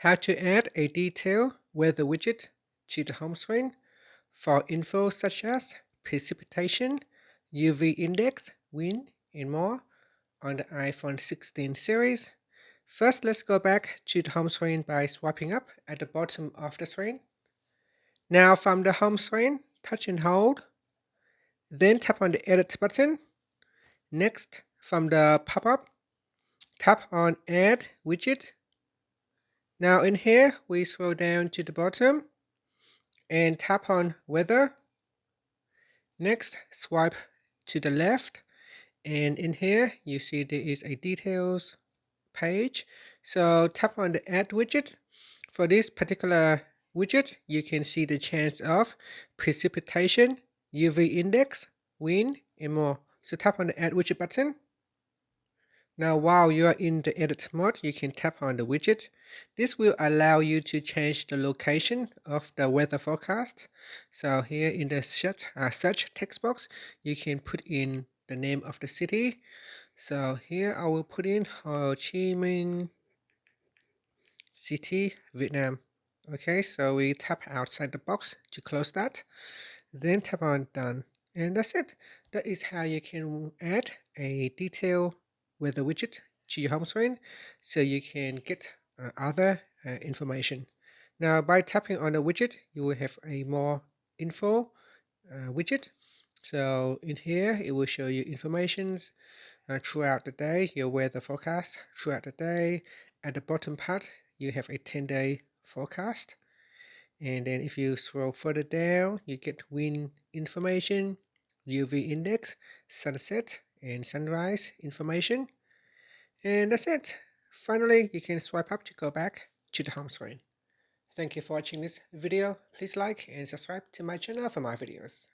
How to add a detailed weather widget to the home screen for info such as precipitation, UV index, wind, and more on the iPhone 16 series. First, let's go back to the home screen by swiping up at the bottom of the screen. Now from the home screen, touch and hold, then tap on the edit button. Next, from the pop-up, tap on add widget. Now in here, we scroll down to the bottom and tap on weather. Next, swipe to the left, and in here you see there is a details page. So tap on the add widget. For this particular widget, you can see the chance of precipitation, UV index, wind, and more. So tap on the add widget button. Now while you are in the edit mode, you can tap on the widget. This will allow you to change the location of the weather forecast. So here in the search text box, you can put in the name of the city. So here I will put in Ho Chi Minh City, Vietnam. Okay, so we tap outside the box to close that. Then tap on done. And that's it. That is how you can add a detailed weather widget to your home screen so you can get other information. Now by tapping on the widget, you will have a more info widget. So in here, it will show you informations throughout the day, your weather forecast throughout the day. At the bottom part, you have a 10-day forecast. And then if you scroll further down, you get wind information, UV index, sunset, and sunrise information. And that's it. Finally, you can swipe up to go back to the home screen. Thank you for watching this video. Please like and subscribe to my channel for more videos.